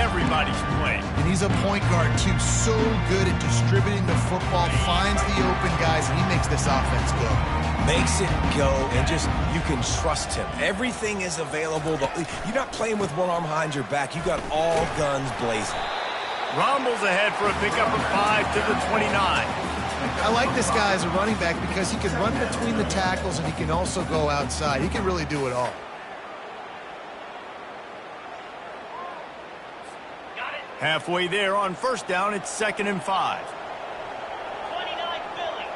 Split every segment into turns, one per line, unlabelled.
everybody's playing.
And he's a point guard, too. So good at distributing the football, finds the open guys, and he makes this offense go.
Makes it go, and just, you can trust him. Everything is available. You're not playing with one arm behind your back. You got all guns blazing.
Rumbles ahead for a pickup of 5 to the 29.
I like this guy as a running back because he can run between the tackles and he can also go outside. He can really do it all.
Halfway there on first down, it's 2nd and 5.
29 Philly.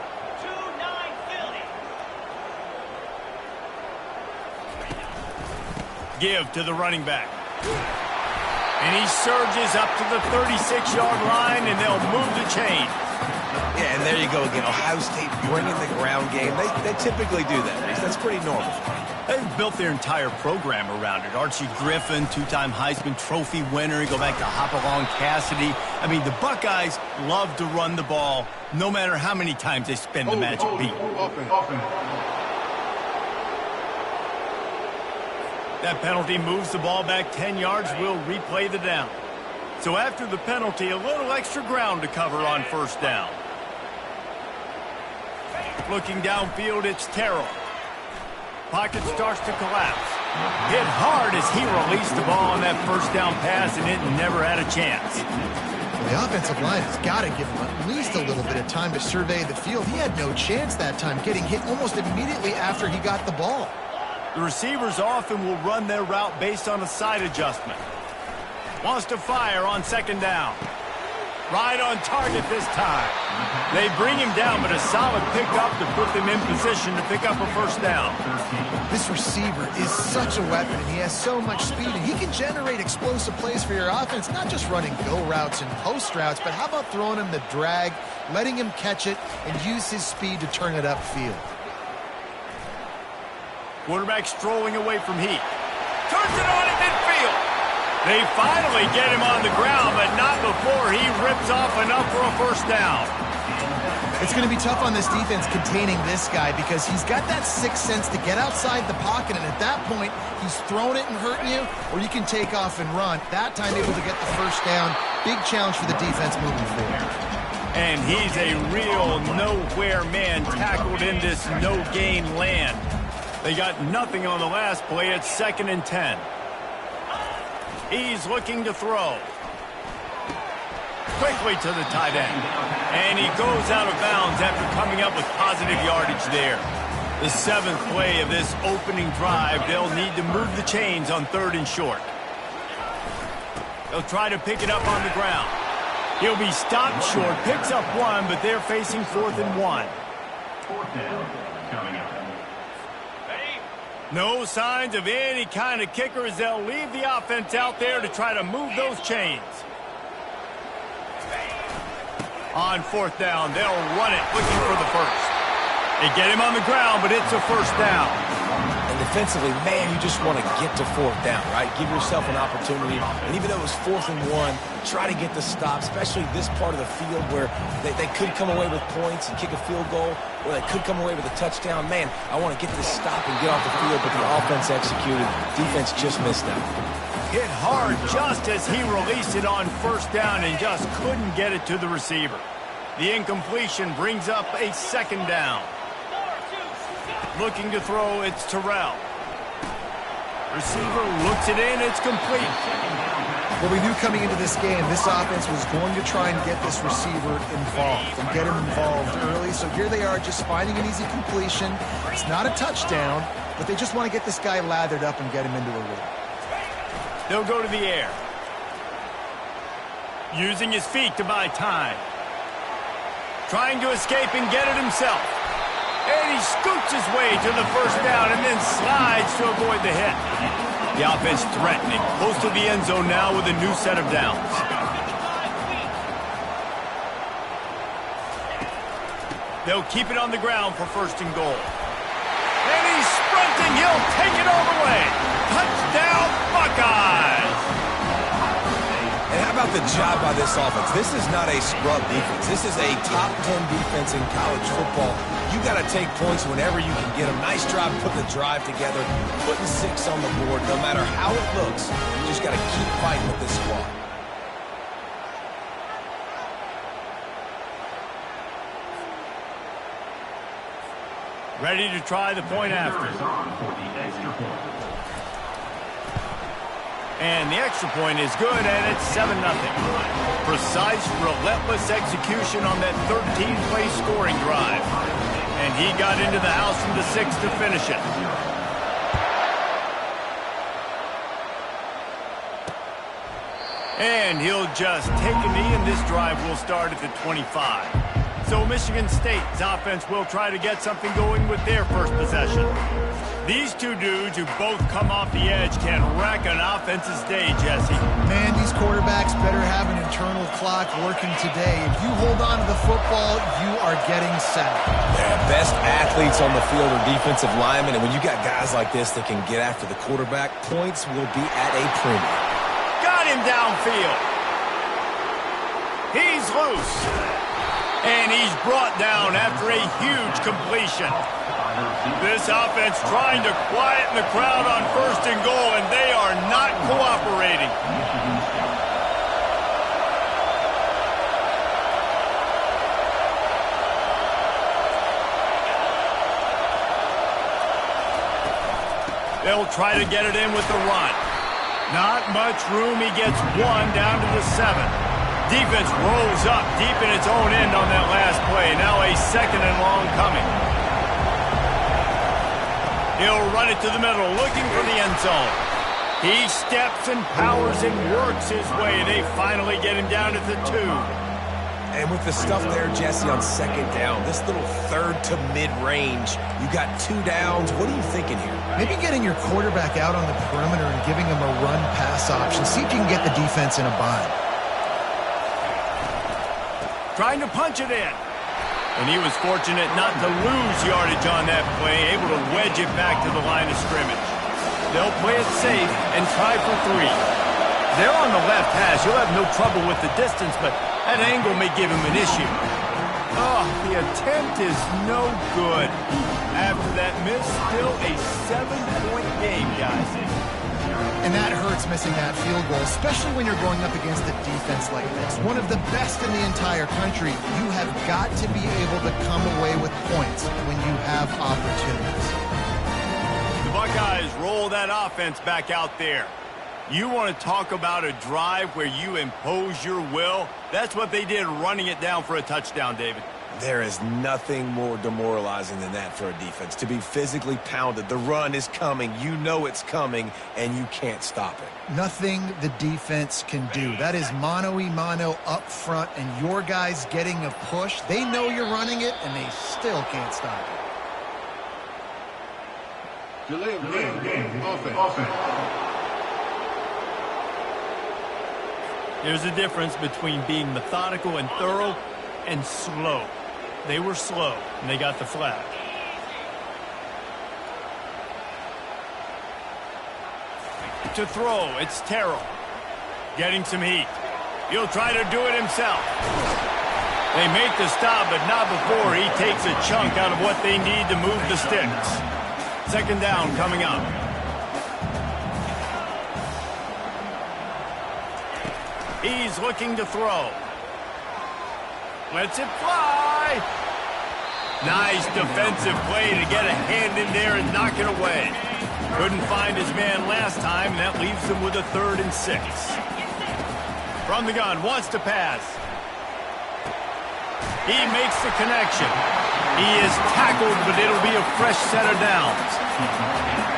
2-9 Philly.
Give to the running back. And he surges up to the 36-yard line, and they'll move the chain.
Yeah, and there you go again. Ohio State bringing the ground game. They typically do that, Reese. That's pretty normal.
They've built their entire program around it. Archie Griffin, 2-time Heisman Trophy winner. You go back to Hopalong Cassidy. I mean, the Buckeyes love to run the ball, no matter how many times they spin the magic beat. That penalty moves the ball back 10 yards. We'll replay the down. So after the penalty, a little extra ground to cover on first down. Looking downfield, it's Terrell. Pocket starts to collapse. Hit hard as he released the ball on that first down pass, and it never had a chance.
The offensive line has got to give him at least a little bit of time to survey the field. He had no chance that time, getting hit almost immediately after he got the ball.
The receivers often will run their route based on a side adjustment. Wants to fire on 2nd down. Right on target this time. They bring him down, but a solid pickup to put them in position to pick up a first down.
This receiver is such a weapon, and he has so much speed, and he can generate explosive plays for your offense, not just running go routes and post routes, but how about throwing him the drag, letting him catch it, and use his speed to turn it upfield.
Quarterback strolling away from Heat. Turns it on at midfield. They finally get him on the ground, but not before he rips off enough for a first down.
It's going to be tough on this defense containing this guy because he's got that sixth sense to get outside the pocket, and at that point, he's throwing it and hurting you, or you can take off and run. That time able to get the first down. Big challenge for the defense moving forward.
And he's a real nowhere man tackled in this no-gain land. They got nothing on the last play. It's 2nd and 10. He's looking to throw. Quickly to the tight end. And he goes out of bounds after coming up with positive yardage there. The 7th play of this opening drive. They'll need to move the chains on 3rd and short. They'll try to pick it up on the ground. He'll be stopped short. Picks up 1, but they're facing 4th and 1.
4th down coming up.
No signs of any kind of kicker as they'll leave the offense out there to try to move those chains. On 4th down, they'll run it, looking for the first. They get him on the ground, but it's a first down.
And defensively, man, you just want to get to 4th down, right? Give yourself an opportunity. And even though it was 4th and 1, try to get the stop, especially this part of the field where they could come away with points and kick a field goal, or they could come away with a touchdown. Man, I want to get this stop and get off the field, but the offense executed. Defense just missed out.
Hit hard just as he released it on first down and just couldn't get it to the receiver. The incompletion brings up a 2nd down. Looking to throw, it's Terrell. Receiver looks it in, it's complete.
Well, we knew coming into this game, this offense was going to try and get this receiver involved and get him involved early. So here they are just finding an easy completion. It's not a touchdown, but they just want to get this guy lathered up and get him into a rhythm.
They'll go to the air. Using his feet to buy time. Trying to escape and get it himself. And he scoots his way to the first down and then slides to avoid the hit. The offense threatening, close to the end zone now with a new set of downs. They'll keep it on the ground for 1st and goal. And he's sprinting. He'll take it all the way. Touchdown, Buckeyes!
And how about the job by this offense? This is not a scrub defense. This is a top 10 defense in college football. You got to take points whenever you can get them. Nice job putting the drive together, putting 6 on the board. No matter how it looks, you just got to keep fighting with this squad.
Ready to try the point after.
Is on for the extra point.
And the extra point is good, and it's 7-0. Precise, relentless execution on that 13-play scoring drive. And he got into the house from the 6 to finish it. And he'll just take a knee, and this drive will start at the 25. So Michigan State's offense will try to get something going with their first possession. These two dudes who both come off the edge can wreck an offense's day, Jesse.
Man, these quarterbacks better have an internal clock working today. If you hold on to the football, you are getting sacked.
Yeah, best athletes on the field are defensive linemen, and when you got guys like this that can get after the quarterback, points will be at a premium.
Got him downfield. He's loose. And he's brought down after a huge completion. This offense trying to quieten the crowd on 1st and goal, and they are not cooperating. They'll try to get it in with the run. Not much room. He gets one down to the 7. Defense rolls up deep in its own end on that last play. Now a 2nd and long coming. He'll run it to the middle, looking for the end zone. He steps and powers and works his way. They finally get him down at the 2.
And with the stuff there, Jesse, on 2nd down, this little 3rd to mid-range, you got 2 downs. What are you thinking here?
Maybe getting your quarterback out on the perimeter and giving him a run-pass option. See if you can get the defense in a bind.
Trying to punch it in. And he was fortunate not to lose yardage on that play, able to wedge it back to the line of scrimmage. They'll play it safe and try for 3. They're on the left hash. He'll have no trouble with the distance, but that angle may give him an issue. Oh, the attempt is no good. After that miss, still a 7-point game, guys.
And that hurts, missing that field goal, especially when you're going up against a defense like this. One of the best in the entire country. You have got to be able to come away with points when you have opportunities.
The Buckeyes roll that offense back out there. You want to talk about a drive where you impose your will? That's what they did, running it down for a touchdown, David.
There is nothing more demoralizing than that for a defense. To be physically pounded, the run is coming, you know it's coming, and you can't stop it.
Nothing the defense can do. That is mano-a-mano up front, and your guys getting a push. They know you're running it, and they still can't stop it.
Delay of game. Offense.
There's a difference between being methodical and thorough and slow. They were slow, and they got the flag. To throw, it's Terrell. Getting some heat. He'll try to do it himself. They make the stop, but not before he takes a chunk out of what they need to move the sticks. 2nd down coming up. He's looking to throw. Lets it fly. Nice defensive play to get a hand in there and knock it away. Couldn't find his man last time, and that leaves him with a 3rd and 6. From the gun, wants to pass. He makes the connection. He is tackled, but it'll be a fresh set of downs.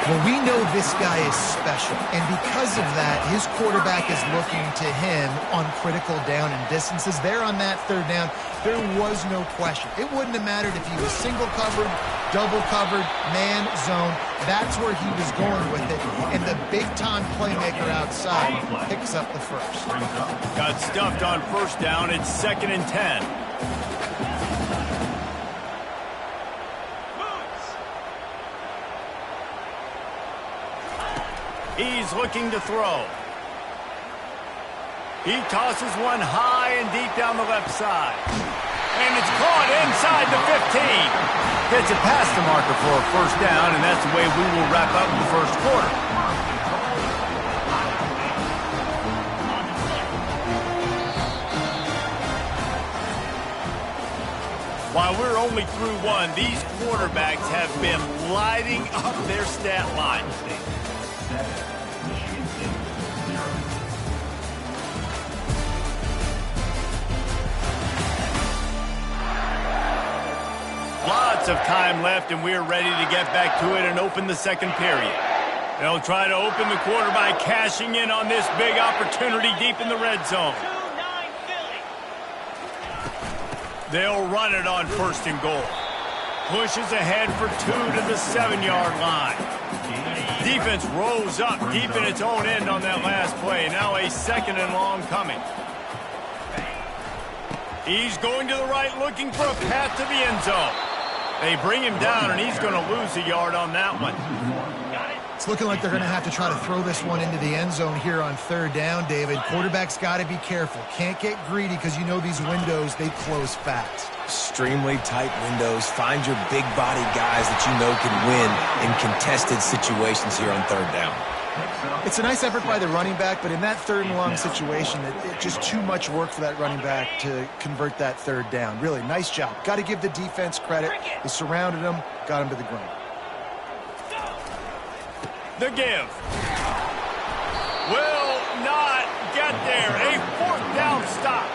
Well, we know this guy is special, and because of that, his quarterback is looking to him on critical down and distances. There on that 3rd down, there was no question. It wouldn't have mattered if he was single covered, double covered, man, zone. That's where he was going with it, and the big-time playmaker outside picks up the 1st.
Got stuffed on 1st down. It's 2nd and 10. He's looking to throw. He tosses one high and deep down the left side. And it's caught inside the 15. Gets it past the marker for a 1st down, and that's the way we will wrap up the 1st quarter. While we're only through one, these quarterbacks have been lighting up their stat line. Lots of time left, and we're ready to get back to it and open the second period. They'll try to open the quarter by cashing in on this big opportunity deep in the red zone.
2-9 Philly.
They'll run it on first and goal. Pushes ahead for 2 to the 7-yard line. Defense rolls up deep in its own end on that last play. Now a second and long coming. He's going to the right looking for a path to the end zone. They bring him down, and he's going to lose a yard on that one.
It's looking like they're going to have to try to throw this one into the end zone here on third down, David. Quarterback's got to be careful. Can't get greedy because you know these windows, they close fast.
Extremely tight windows. Find your big body guys that you know can win in contested situations here on third down.
It's a nice effort by the running back, but in that third and long situation, it's just too much work for that running back to convert that third down. Really, nice job. Got to give the defense credit. They surrounded him, got him to the ground.
The give. Will not get there. A fourth down stop.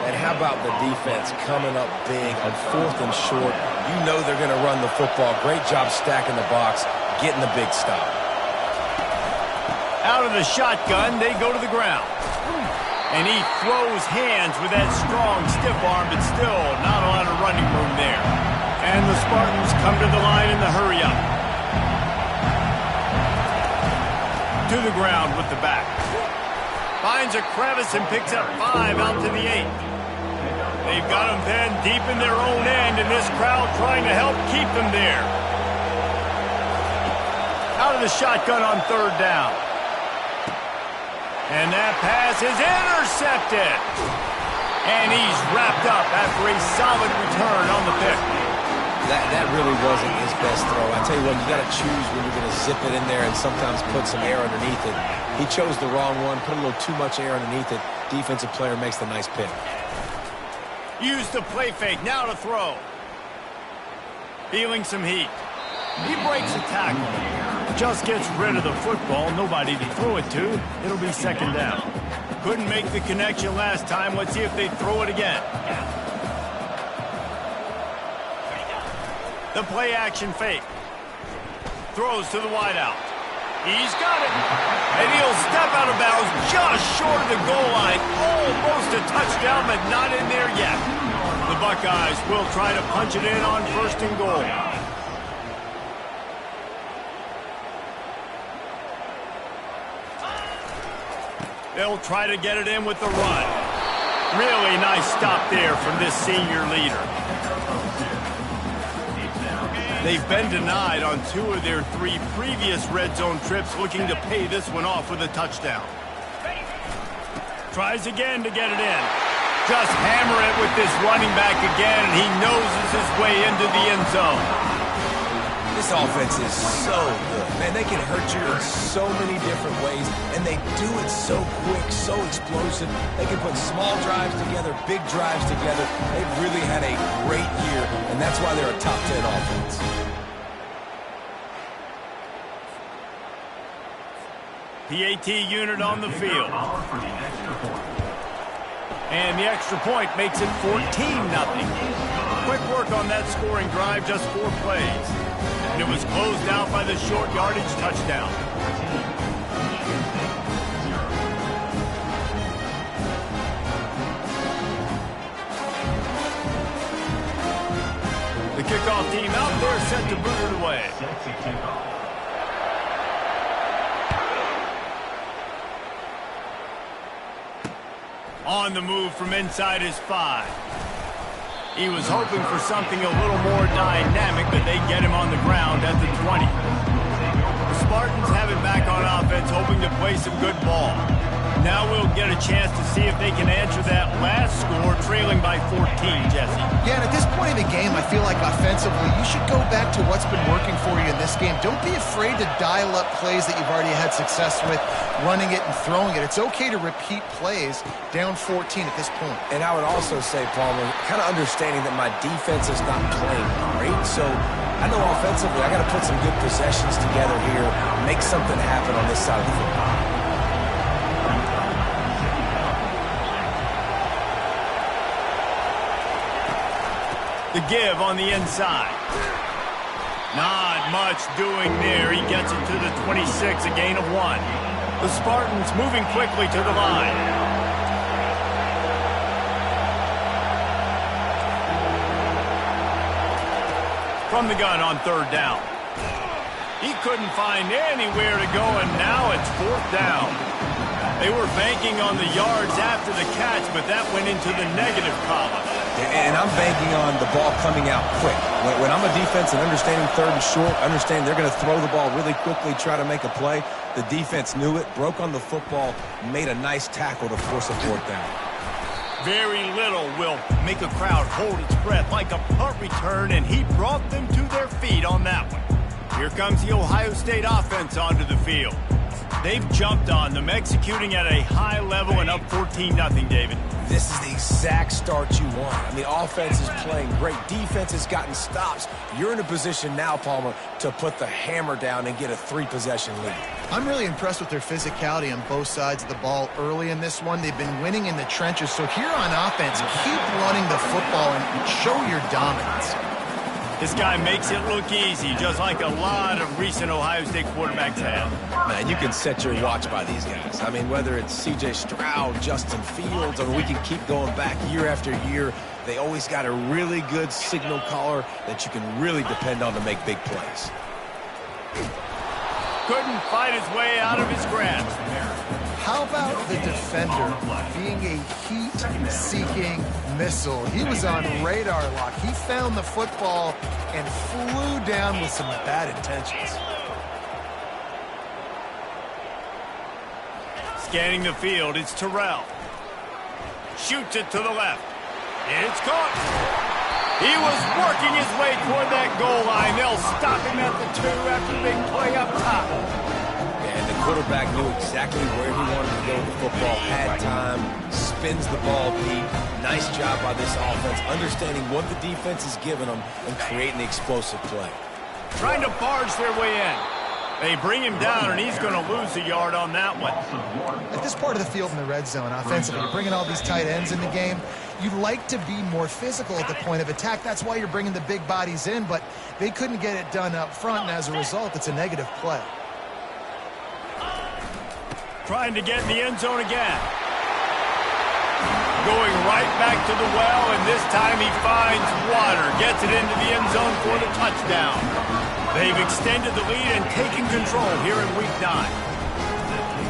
And how about the defense coming up big on fourth and short? You know they're going to run the football. Great job stacking the box, getting the big stop.
Out of the shotgun, they go to the ground. And he throws hands with that strong, stiff arm, but still not a lot of running room there. And the Spartans come to the line in the hurry-up. To the ground with the back. Finds a crevice and picks up 5 out to the 8. They've got them then deep in their own end, and this crowd trying to help keep them there. Out of the shotgun on third down. And that pass is intercepted. And he's wrapped up after a solid return on the pick.
That really wasn't his best throw. I tell you what, you got to choose when you're going to zip it in there and sometimes put some air underneath it. He chose the wrong one, put a little too much air underneath it. Defensive player makes the nice pick.
Use the play fake, now to throw. Feeling some heat. He breaks a tackle. Just gets rid of the football, nobody to throw it to. It'll be second down. Couldn't make the connection last time. Let's see if they throw it again. The play action fake. Throws to the wideout. He's got it. And he'll step out of bounds just short of the goal line. Almost a touchdown, but not in there yet. The Buckeyes will try to punch it in on first and goal. They'll try to get it in with the run. Really nice stop there from this senior leader. They've been denied on 2 of their 3 previous red zone trips, looking to pay this one off with a touchdown. Tries again to get it in. Just hammer it with this running back again, and he noses his way into the end zone.
This offense is so good. Man, they can hurt you in so many different ways, and they do it so quick, so explosive. They can put small drives together, big drives together. They've really had a great year, and that's why they're a top 10 offense.
PAT unit on the field. And the extra point makes it 14-0. Quick work on that scoring drive, just 4 plays. And it was closed out by the short yardage touchdown. The kickoff team out there set to boot it away. On the move from inside his 5. He was hoping for something a little more dynamic, but they get him on the ground at the 20. The Spartans have it back on offense, hoping to play some good ball. Now we'll get a chance to see if they can answer that last score, trailing by 14, Jesse.
Yeah, and at this point in the game, I feel like offensively, you should go back to what's been working for you in this game. Don't be afraid to dial up plays that you've already had success with, running it and throwing it. It's okay to repeat plays down 14 at this point.
And I would also say, Palmer, kind of understanding that my defense is not playing great, so I know offensively I got to put some good possessions together here, make something happen on this side of the football.
The give on the inside. Not much doing there. He gets it to the 26, a gain of 1. The Spartans moving quickly to the line. From the gun on 3rd down. He couldn't find anywhere to go, and now it's 4th down. They were banking on the yards after the catch, but that went into the negative column.
And I'm banking on the ball coming out quick. When I'm a defense and understanding 3rd and short, understand they're going to throw the ball really quickly, try to make a play. The defense knew it, broke on the football, made a nice tackle to force a 4th down.
Very little will make a crowd hold its breath like a punt return, and he brought them to their feet on that one. Here comes the Ohio State offense onto the field. They've jumped on them, executing at a high level and up 14-0, David.
This is the exact start you want. I mean, offense is playing great. Defense has gotten stops. You're in a position now, Palmer, to put the hammer down and get a 3-possession lead.
I'm really impressed with their physicality on both sides of the ball early in this one. They've been winning in the trenches. So here on offense, keep running the football and show your dominance.
This guy makes it look easy, just like a lot of recent Ohio State quarterbacks have.
Man, you can set your watch by these guys. I mean, whether it's C.J. Stroud, Justin Fields, or we can keep going back year after year, they always got a really good signal caller that you can really depend on to make big plays.
Couldn't fight his way out of his grasp.
How about the defender being a heat-seeking missile? He was on radar lock. He found the football and flew down with some bad intentions.
Scanning the field, it's Terrell. Shoots it to the left. It's caught. He was working his way toward that goal line. They'll stop him at the 2 after a big play up top.
And the quarterback knew exactly where he wanted to go with the football, had time, spins the ball deep. Nice job by this offense, understanding what the defense is giving them and creating the explosive play.
Trying to barge their way in. They bring him down, and he's going to lose a yard on that one.
At this part of the field in the red zone, offensively, you're bringing all these tight ends in the game. You'd like to be more physical at the point of attack. That's why you're bringing the big bodies in, but they couldn't get it done up front, and as a result, it's a negative play.
Trying to get in the end zone again. Going right back to the well, and this time he finds water. Gets it into the end zone for the touchdown. They've extended the lead and taken control here in Week 9.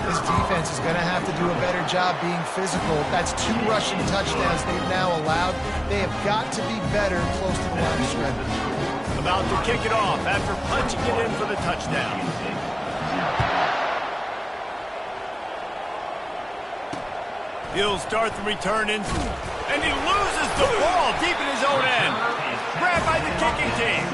This defense is going to have to do a better job being physical. That's 2 rushing touchdowns they've now allowed. They have got to be better close to the line of scrimmage.
About to kick it off after punching it in for the touchdown. He'll start the return in, and he loses the ball deep in his own end. Grabbed by the kicking team.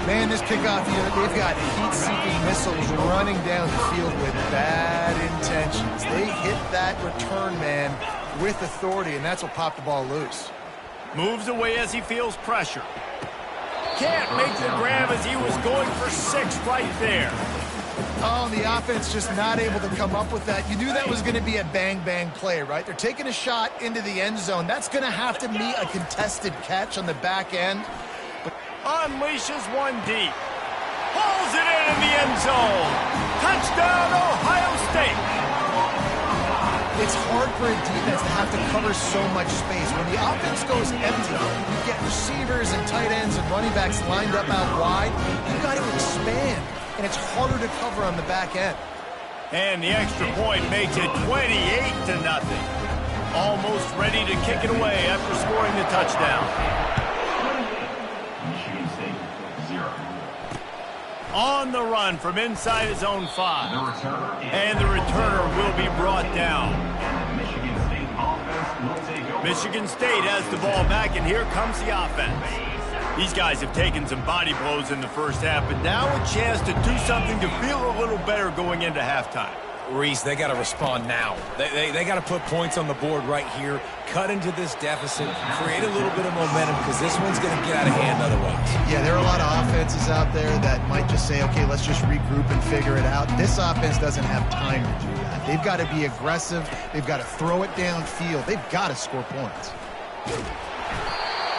Man, this kickoff unit, they've got heat-seeking missiles running down the field with bad intentions. They hit that return man with authority, and that's what popped the ball loose.
Moves away as he feels pressure. Can't make the grab as he was going for 6 right there.
Oh, the offense just not able to come up with that. You knew that was going to be a bang-bang play, right? They're taking a shot into the end zone. That's going to have to be a contested catch on the back end.
Unleashes one deep. Pulls it in the end zone. Touchdown, Ohio State.
It's hard for a defense to have to cover so much space. When the offense goes empty, you get receivers and tight ends and running backs lined up out wide. You've got to expand, and it's harder to cover on the back end.
And the extra point makes it 28-0. Almost ready to kick it away after scoring the touchdown. On the run from inside his own 5.
The returner
And the returner will be brought down.
Michigan State offense will take over.
Michigan State has the ball back, and here comes the offense. These guys have taken some body blows in the first half, but now a chance to do something to feel a little better going into halftime.
Reese, they got to respond now. They got to put points on the board right here, cut into this deficit, create a little bit of momentum, because this one's going to get out of hand otherwise.
Yeah, there are a lot of offenses out there that might just say, okay, let's just regroup and figure it out. This offense doesn't have time to do that. They've got to be aggressive. They've got to throw it downfield. They've got to score points.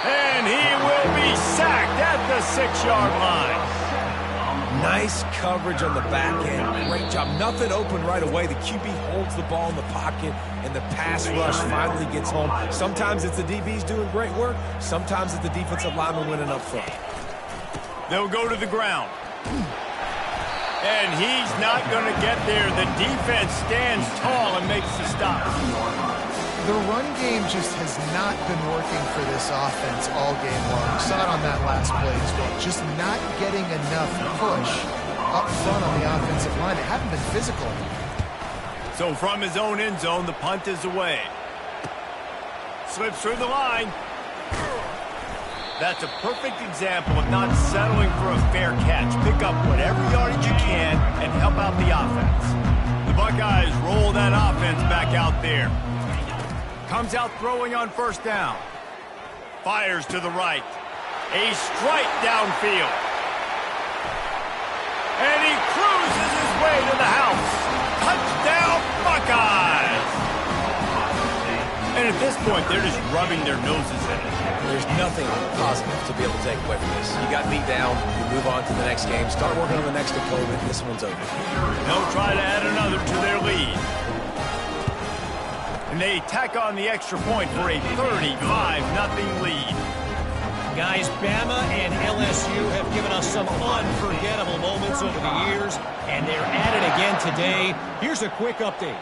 And he will be sacked at the 6-yard line.
Nice coverage on the back end. Great job. Nothing open right away. The QB holds the ball in the pocket, and the pass rush finally gets home. Sometimes it's the DBs doing great work. Sometimes it's the defensive lineman winning up front.
They'll go to the ground. And he's not going to get there. The defense stands tall and makes the stop.
The run game just has not been working for this offense all game long. We saw it on that last play as well. Just not getting enough push up front on the offensive line. They haven't been physical.
So from his own end zone, the punt is away. Slips through the line. That's a perfect example of not settling for a fair catch. Pick up whatever yardage you can and help out the offense. The Buckeyes roll that offense back out there. Comes out throwing on first down. Fires to the right. A strike downfield. And he cruises his way to the house. Touchdown, Buckeyes! And at this point, they're just rubbing their noses in it.
There's nothing positive to be able to take away from this. You got beat down, you move on to the next game, start working on the next opponent, this one's over.
They'll try to add another to their lead. And they tack on the extra point for a 35-0 lead.
Guys, Bama and LSU have given us some unforgettable moments over the years, and they're at it again today. Here's a quick update.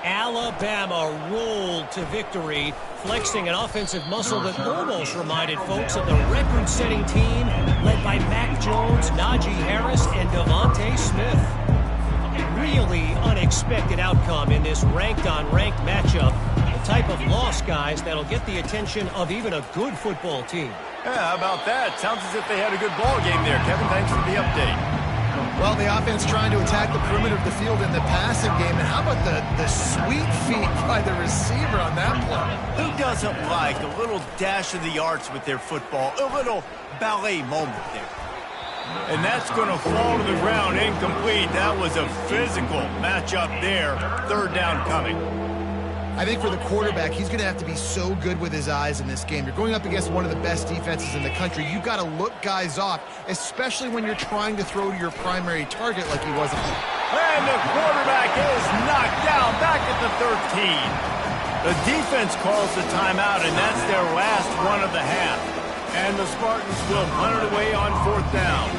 Alabama rolled to victory, flexing an offensive muscle that almost reminded folks of the record-setting team led by Mac Jones, Najee Harris, and Devontae Smith. Really unexpected outcome in this ranked-on-ranked matchup. The type of loss, guys, that'll get the attention of even a good football team.
Yeah, how about that? Sounds as if they had a good ball game there. Kevin, thanks for the update.
Well, the offense trying to attack the perimeter of the field in the passing game. And how about the sweet feet by the receiver on that play?
Who doesn't like a little dash of the arts with their football? A little ballet moment there. And that's going to fall to the ground incomplete. That was a physical matchup there. Third down coming.
I think for the quarterback, he's going to have to be so good with his eyes in this game. You're going up against one of the best defenses in the country. You've got to look guys off, especially when you're trying to throw to your primary target like he was.
And the quarterback is knocked down back at the 13. The defense calls the timeout, and that's their last run of the half. And the Spartans will punt it away on fourth down.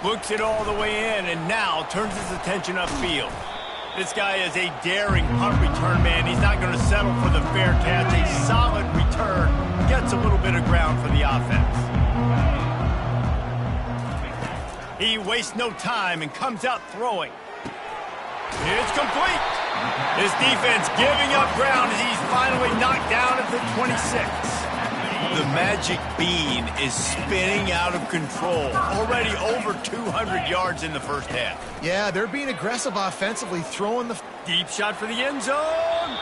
Looks it all the way in, and now turns his attention upfield. This guy is a daring punt return man. He's not going to settle for the fair catch. A solid return. Gets a little bit of ground for the offense. He wastes no time and comes out throwing. It's complete. This defense giving up ground as he's finally knocked down at the 26. The magic bean is spinning out of control. Already over 200 yards in the first half.
Yeah, they're being aggressive offensively, throwing the
Deep shot for the end zone.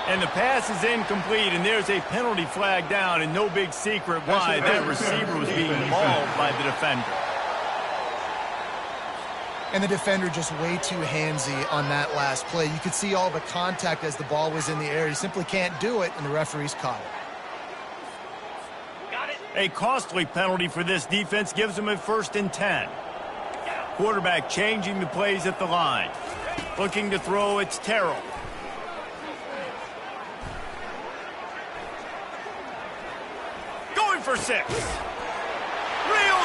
And the pass is incomplete, and there's a penalty flag down, and no big secret why that receiver was being mauled by the defender.
And the defender just way too handsy on that last play. You could see all the contact as the ball was in the air. He simply can't do it, and the referees caught it.
A costly penalty for this defense gives them a 1st and 10. Quarterback changing the plays at the line. Looking to throw, it's Terrell. Going for 6. Reels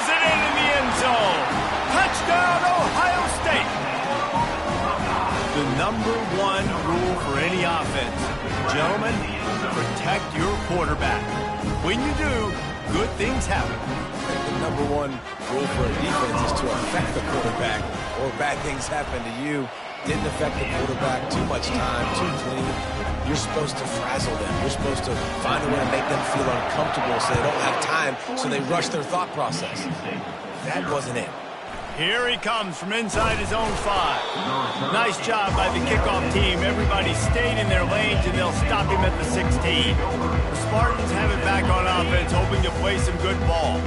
it in the end zone. Touchdown, Ohio State. The number one rule for any offense. Gentlemen, protect your quarterback. When you do, good things happen.
The number one rule for a defense is to affect the quarterback, or bad things happen to you. Didn't affect the quarterback, too much time, too clean. You're supposed to frazzle them. You're supposed to find a way to make them feel uncomfortable so they don't have time, so they rush their thought process. That wasn't it.
Here he comes from inside his own 5. Nice job by the kickoff team. Everybody stayed in their lanes, and they'll stop him at the 16. The Spartans have it back on offense, hoping to play some good ball.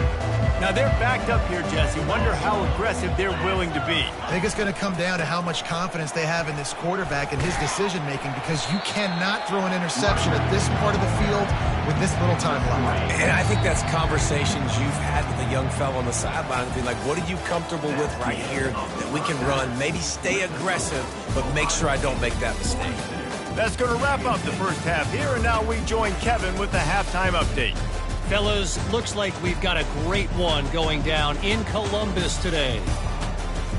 Now, they're backed up here, Jesse. Wonder how aggressive they're willing to be.
I think it's going to come down to how much confidence they have in this quarterback and his decision-making, because you cannot throw an interception at this part of the field with this little time left.
And I think that's conversations you've had with a young fellow on the sideline, being like, what are you comfortable with right here that we can run? Maybe stay aggressive, but make sure I don't make that mistake.
That's going to wrap up the first half here, and now we join Kevin with the halftime update.
Fellas, looks like we've got a great one going down in Columbus today.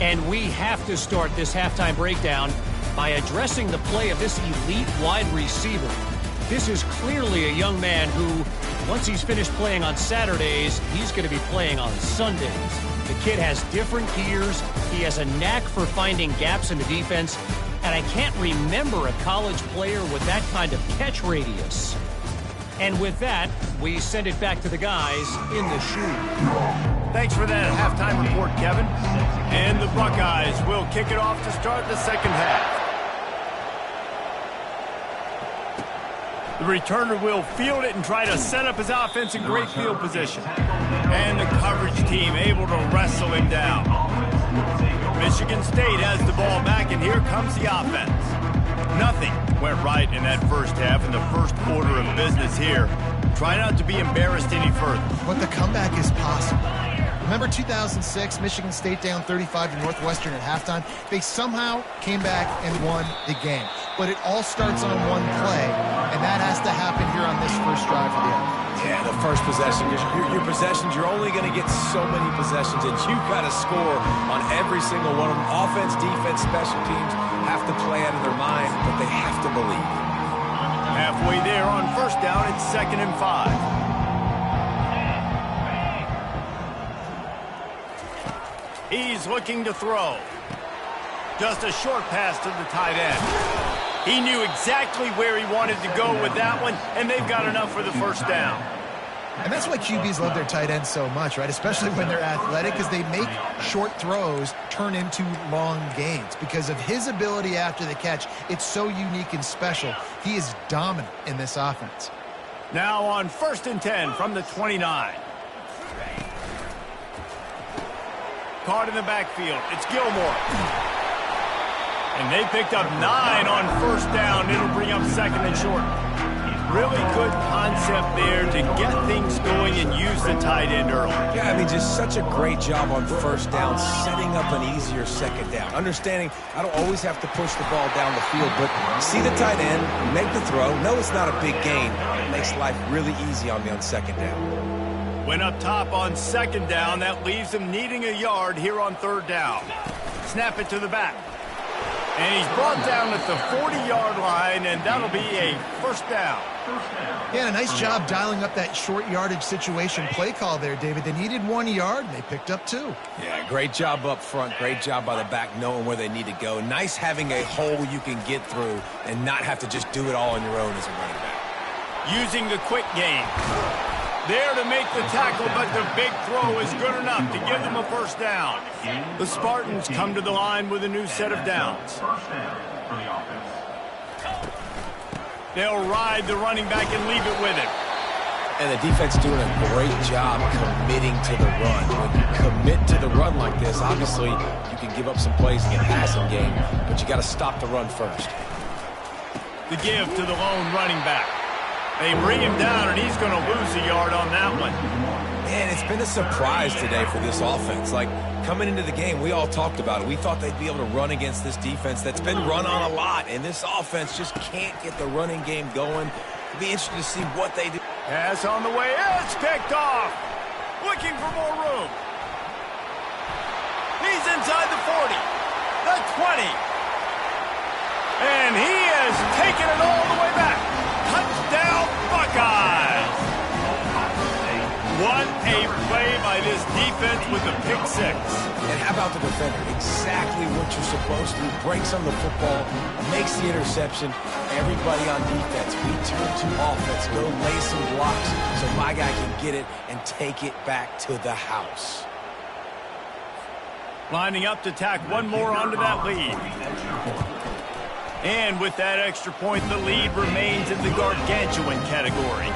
And we have to start this halftime breakdown by addressing the play of this elite wide receiver. This is clearly a young man who, once he's finished playing on Saturdays, he's going to be playing on Sundays. The kid has different gears. He has a knack for finding gaps in the defense. And I can't remember a college player with that kind of catch radius. And with that, we send it back to the guys in the shoe.
Thanks for that halftime report, Kevin. And the Buckeyes will kick it off to start the second half. The returner will field it and try to set up his offense in great field position. And the coverage team able to wrestle him down. Michigan State has the ball back, and here comes the offense. Nothing went right in that first half, in the first order of business here. Try not to be embarrassed any further.
But the comeback is possible. Remember 2006, Michigan State down 35 to Northwestern at halftime? They somehow came back and won the game. But it all starts on one play, and that has to happen here on this first drive for the offense.
Yeah, the first possession. Your possessions, you're only going to get so many possessions, and you've got to score on every single one of them. Offense, defense, special teams have to play out of their mind, but they have to believe.
Halfway there on first down, it's 2nd and 5. He's looking to throw. Just a short pass to the tight end. He knew exactly where he wanted to go with that one, and they've got enough for the first down.
And that's why QBs love their tight ends so much, right? Especially when they're athletic, because they make short throws turn into long gains. Because of his ability after the catch, it's so unique and special. He is dominant in this offense.
Now on 1st and 10 from the 29. Caught in the backfield. It's Gilmore. And they picked up 9 on first down. It'll bring up 2nd and short. Really good concept there to get things going and use the tight end early.
Yeah, I mean, just such a great job on first down, setting up an easier second down. Understanding I don't always have to push the ball down the field, but see the tight end, make the throw. No, it's not a big gain. It makes life really easy on me on second down.
Went up top on 2nd down. That leaves them needing a yard here on 3rd down. Snap it to the back. And he's brought down at the 40-yard line, and that'll be a first down.
Yeah, a nice job dialing up that short yardage situation play call there, David. They needed 1 yard, and they picked up 2.
Yeah, great job up front. Great job by the back knowing where they need to go. Nice having a hole you can get through and not have to just do it all on your own as a running back.
Using the quick game. There to make the tackle, but the big throw is good enough to give them a first down. The Spartans come to the line with a new set of downs. They'll ride the running back and leave it with him.
And the defense doing a great job committing to the run. When you commit to the run like this, obviously you can give up some plays in the passing game, but you got to stop the run first.
The give to the lone running back. They bring him down, and he's going to lose a yard on that one.
Man, it's been a surprise today for this offense. Like, coming into the game, we all talked about it. We thought they'd be able to run against this defense that's been run on a lot, and this offense just can't get the running game going. It'll be interesting to see what they do.
Pass on the way. It's picked off. Looking for more room. He's inside the 40. The 20. And he has taken it all the way back. Touchdown, Buckeyes. What a play by this defense with a pick six.
And how about the defender? Exactly what you're supposed to do. Breaks on the football, makes the interception. Everybody on defense, we turn to offense. Go lay some blocks so my guy can get it and take it back to the house.
Lining up to tack one more onto that lead. And with that extra point, the lead remains in the gargantuan category.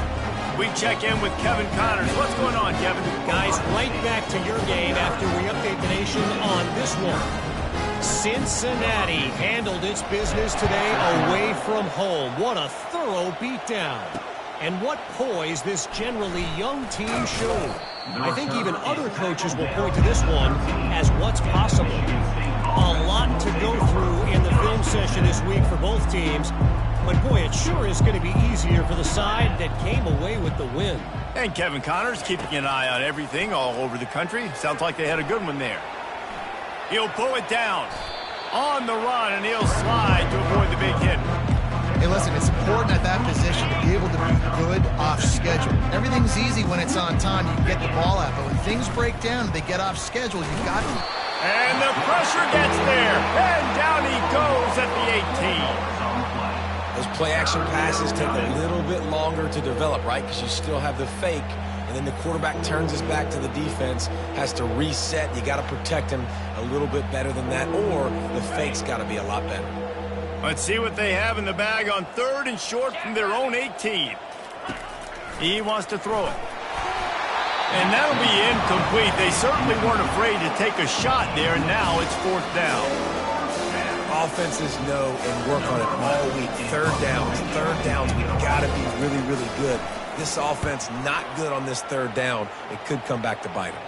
We check in with Kevin Connors. What's going on, Kevin?
Guys, right back to your game after we update the nation on this one. Cincinnati handled its business today away from home. What a thorough beatdown. And what poise this generally young team showed. I think even other coaches will point to this one as what's possible. A lot to go through in the film session this week for both teams. But boy, it sure is going to be easier for the side that came away with the win.
And Kevin Connors keeping an eye on everything all over the country. Sounds like they had a good one there. He'll pull it down on the run, and he'll slide to avoid the big hit.
Hey, listen, it's important at that position to be able to be good off schedule. Everything's easy when it's on time. You can get the ball out, but when things break down, they get off schedule. You've got to.
And the pressure gets there, and down he goes at the 18.
Those play-action passes take a little bit longer to develop, right? Because you still have the fake, and then the quarterback turns his back to the defense, has to reset. You got to protect him a little bit better than that, or the fake's got to be a lot better.
Let's see what they have in the bag on 3rd and short from their own 18. He wants to throw it. And that'll be incomplete. They certainly weren't afraid to take a shot there, and now it's 4th down.
Offenses know and work on it all week. Third downs, we've got to be really, really good. This offense not good on this 3rd down. It could come back to bite him.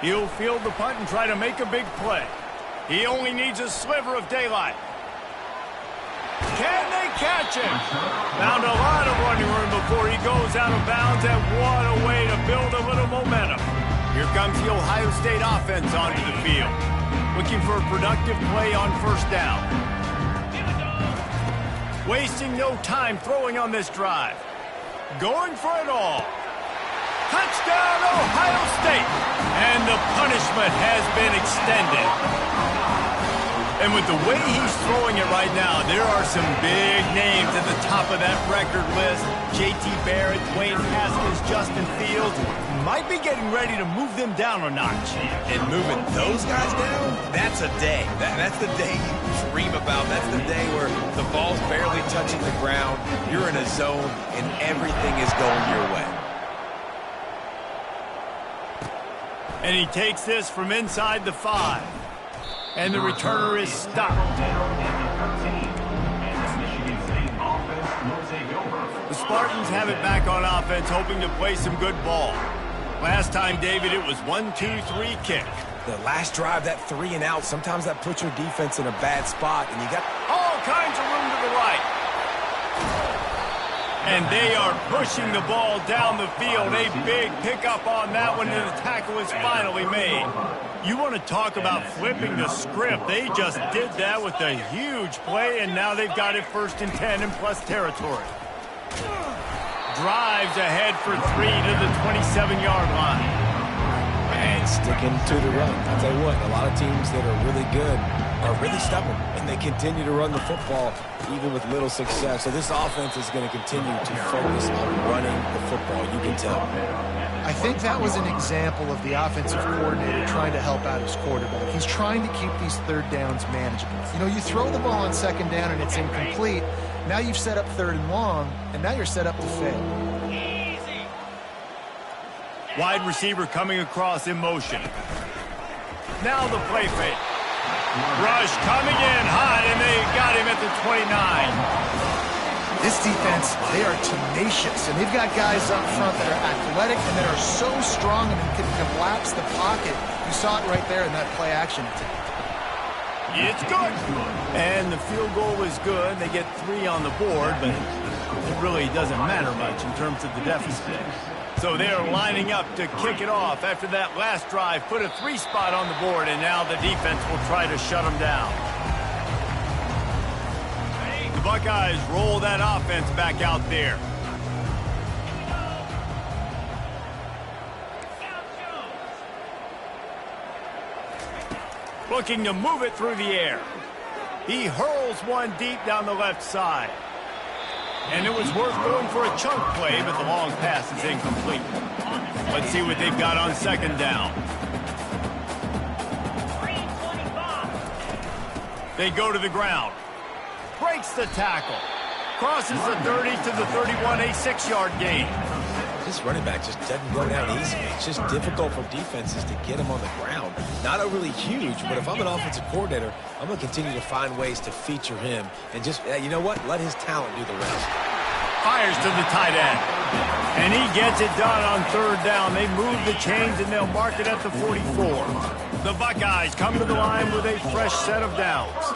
He'll field the punt and try to make a big play. He only needs a sliver of daylight. Can they catch him? Found a lot of running room before he goes out of bounds, and what a way to build a little momentum. Here comes the Ohio State offense onto the field. Looking for a productive play on 1st down. Wasting no time throwing on this drive. Going for it all. Touchdown, Ohio State! And the punishment has been extended. And with the way he's throwing it right now, there are some big names at the top of that record list. J.T. Barrett, Dwayne Haskins, Justin Fields. Might be getting ready to move them down a notch.
And moving those guys down, that's a day. That's the day you dream about. That's the day where the ball's barely touching the ground. You're in a zone, and everything is going your way.
And he takes this from inside the 5. And the returner is stopped. The Spartans have it back on offense, hoping to play some good ball. Last time, David, it was 1-2-3 kick.
The last drive, that 3 and out, sometimes that puts your defense in a bad spot, and you got
all kinds of room to the right. And they are pushing the ball down the field. A big pickup on that one, and the tackle is finally made. You want to talk about flipping the script. They just did that with a huge play, and now they've got it 1st and 10 in plus territory. Drives ahead for 3 to the 27-yard line.
And sticking to the run. I'll tell you what, a lot of teams that are really good are really stubborn, and they continue to run the football even with little success. So this offense is going to continue to focus on running the football. You can tell.
I think that was an example of the offensive coordinator trying to help out his quarterback. He's trying to keep these 3rd downs manageable. You know, you throw the ball on 2nd down and it's incomplete. Now you've set up 3rd and long, and now you're set up to fail.
Wide receiver coming across in motion. Now the play fake. Rush coming in hot, and they got him at the 29.
This defense, they are tenacious, and they've got guys up front that are athletic and that are so strong and can collapse the pocket. You saw it right there in that play-action attempt.
It's good. And the field goal is good. They get 3 on the board, but it really doesn't matter much in terms of the deficit. So they're lining up to kick it off after that last drive. Put a 3 spot on the board, and now the defense will try to shut them down. Buckeyes roll that offense back out there. Looking to move it through the air. He hurls one deep down the left side. And it was worth going for a chunk play, but the long pass is incomplete. Let's see what they've got on second down. They go to the ground. Breaks the tackle. Crosses the 30 to the 31, a 6-yard gain.
This running back just doesn't go down easily. It's just difficult for defenses to get him on the ground. Not overly huge, but if I'm an offensive coordinator, I'm going to continue to find ways to feature him and just, you know what, let his talent do the rest.
Fires to the tight end. And he gets it done on third down. They move the chains, and they'll mark it at the 44. The Buckeyes come to the line with a fresh set of downs.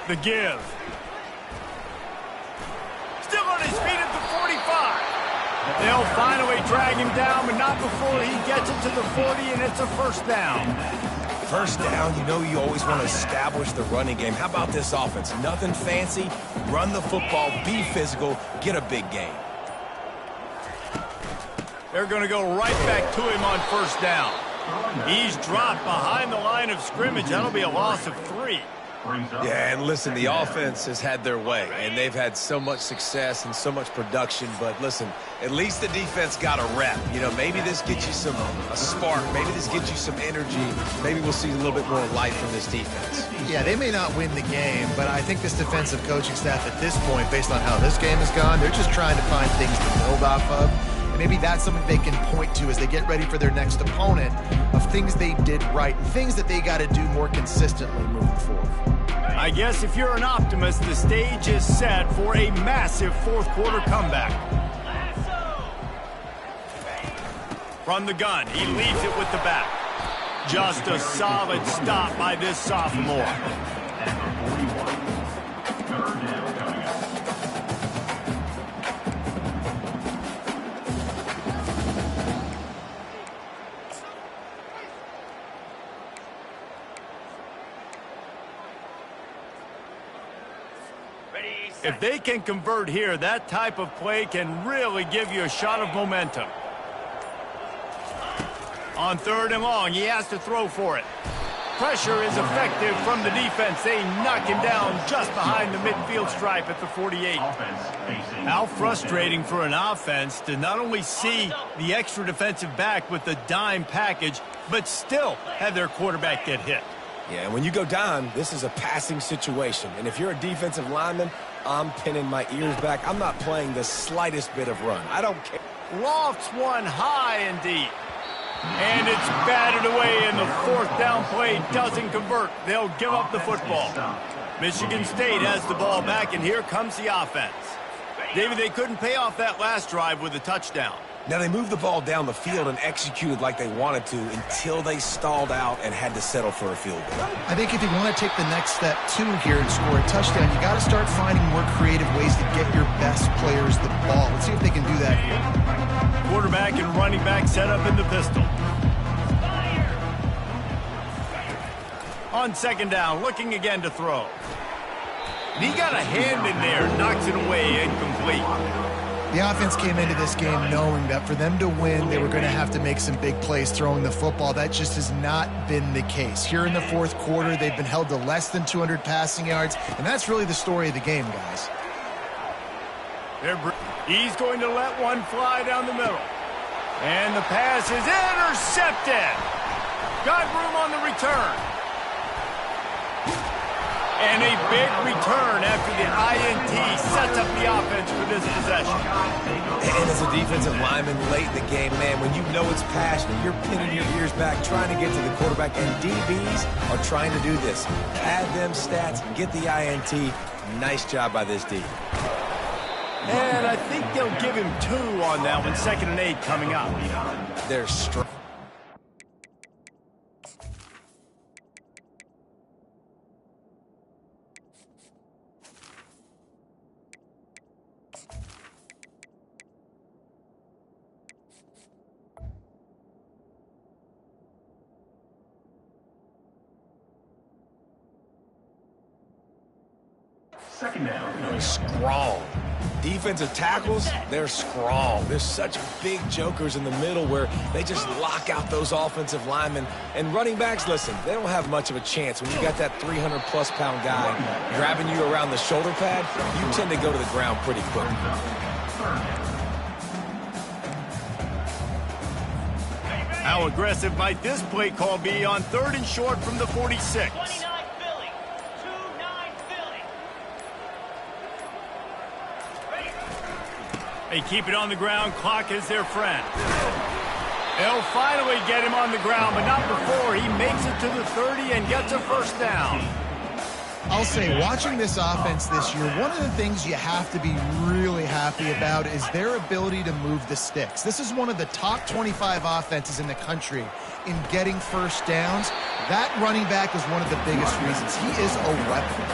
The give. Still on his feet at the 45. They'll finally drag him down, but not before he gets it to the 40, and it's a first down.
First down, you know you always want to establish the running game. How about this offense? Nothing fancy. Run the football, be physical, get a big gain.
They're going to go right back to him on first down. He's dropped behind the line of scrimmage. That'll be a loss of 3.
Yeah, and listen, the offense has had their way, and they've had so much success and so much production. But listen, at least the defense got a rep. You know, maybe this gets you a spark. Maybe this gets you some energy. Maybe we'll see a little bit more life from this defense.
Yeah, they may not win the game, but I think this defensive coaching staff at this point, based on how this game has gone, they're just trying to find things to build off of. And maybe that's something they can point to as they get ready for their next opponent, of things they did right and things that they got to do more consistently moving forward.
I guess if you're an optimist, the stage is set for a massive fourth-quarter comeback. From the gun, he leaves it with the back. Just a solid stop by this sophomore. If they can convert here, that type of play can really give you a shot of momentum. On third and long, he has to throw for it. Pressure is effective from the defense. They knock him down just behind the midfield stripe at the 48. How frustrating for an offense to not only see the extra defensive back with the dime package, but still have their quarterback get hit.
Yeah, and when you go down, this is a passing situation. And if you're a defensive lineman, I'm pinning my ears back. I'm not playing the slightest bit of run. I don't care.
Lofts one high and deep. And it's batted away, and the fourth down play doesn't convert. They'll give up the football. Michigan State has the ball back, and here comes the offense. David, they couldn't pay off that last drive with a touchdown.
Now, they moved the ball down the field and executed like they wanted to until they stalled out and had to settle for a field goal.
I think if you want to take the next step, too, here and score a touchdown, you got to start finding more creative ways to get your best players the ball. Let's see if they can do that here.
Quarterback and running back set up in the pistol. On second down, looking again to throw. And he got a hand in there, knocks it away, incomplete.
The offense came into this game knowing that for them to win, they were going to have to make some big plays throwing the football. That just has not been the case. Here in the fourth quarter, they've been held to less than 200 passing yards, and that's really the story of the game, guys.
He's going to let one fly down the middle. And the pass is intercepted. Got room on the return. And a big return after the INT sets up the offense for this possession.
And as a defensive lineman late in the game, man, when you know it's passionate, you're pinning your ears back, trying to get to the quarterback, and DBs are trying to do this. Add them stats, get the INT. Nice job by this D.
And I think they'll give him 2 on that one. 2nd and 8 coming up.
They're strong.
Second down.
Strong. Defensive tackles, they're strong. There's such big jokers in the middle where they just lock out those offensive linemen. And running backs, listen, they don't have much of a chance. When you got that 300-plus pound guy grabbing you around the shoulder pad, you tend to go to the ground pretty quick.
How aggressive might this play call be on 3rd and short from the 46?
29 Philly. 2-9 Philly. Ready.
They keep it on the ground. Clock is their friend. They'll finally get him on the ground, but not before he makes it to the 30 and gets a first down.
I'll say, watching this offense this year, one of the things you have to be really happy about is their ability to move the sticks. This is one of the top 25 offenses in the country in getting first downs. That running back is one of the biggest reasons. He is a weapon.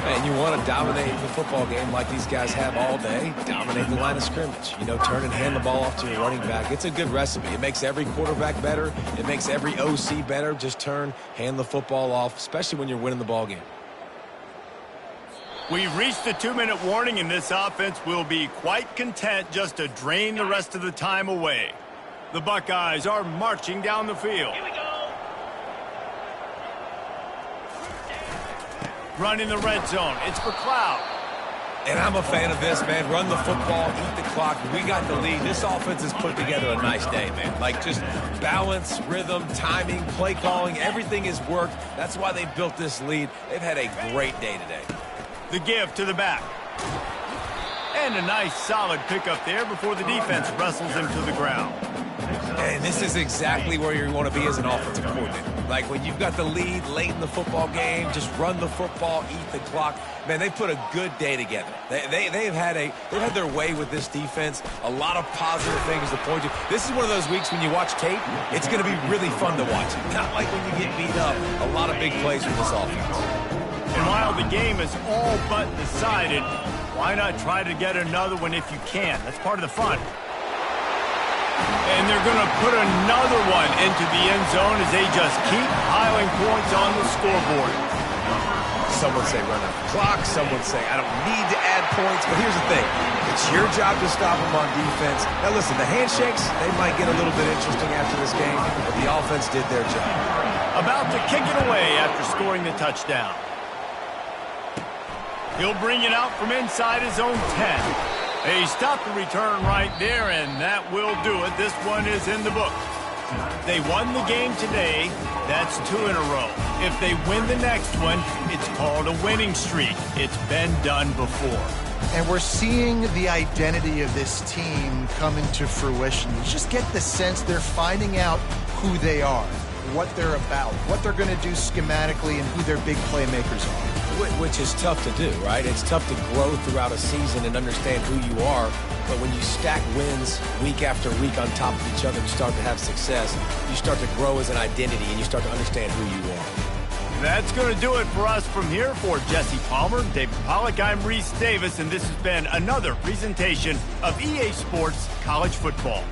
And you want to dominate the football game like these guys have all day, dominate the line of scrimmage. You know, turn and hand the ball off to your running back. It's a good recipe. It makes every quarterback better. It makes every OC better. Just turn, hand the football off, especially when you're winning the ball game.
We've reached the 2-minute warning, and this offense will be quite content just to drain the rest of the time away. The Buckeyes are marching down the field.
Here we go.
Running the red zone. It's McLeod.
And I'm a fan of this, man. Run the football, eat the clock. We got the lead. This offense has put together a nice day, man. Like, just balance, rhythm, timing, play calling, everything has worked. That's why they built this lead. They've had a great day today.
The give to the back. And a nice solid pickup there before the defense wrestles him to the ground.
And this is exactly where you want to be as an offensive coordinator. Like, when you've got the lead late in the football game, just run the football, eat the clock. Man, they put a good day together. They've had their way with this defense. A lot of positive things to point to. This is one of those weeks when you watch tape, it's going to be really fun to watch. Not like when you get beat up. A lot of big plays from this offense.
And while the game is all but decided, why not try to get another one if you can? That's part of the fun. And they're going to put another one into the end zone as they just keep piling points on the scoreboard.
Some would say run out the clock. Some would say I don't need to add points. But here's the thing. It's your job to stop them on defense. Now, listen, the handshakes, they might get a little bit interesting after this game, but the offense did their job.
About to kick it away after scoring the touchdown. He'll bring it out from inside his own 10. They stopped the return right there, and that will do it. This one is in the book. They won the game today. That's 2 in a row. If they win the next one, it's called a winning streak. It's been done before.
And we're seeing the identity of this team come into fruition. You just get the sense they're finding out who they are, what they're about, what they're going to do schematically, and who their big playmakers are.
Which is tough to do, right? It's tough to grow throughout a season and understand who you are. But when you stack wins week after week on top of each other and start to have success, you start to grow as an identity and you start to understand who you are.
That's going to do it for us from here. For Jesse Palmer, David Pollack, I'm Reese Davis, and this has been another presentation of EA Sports College Football.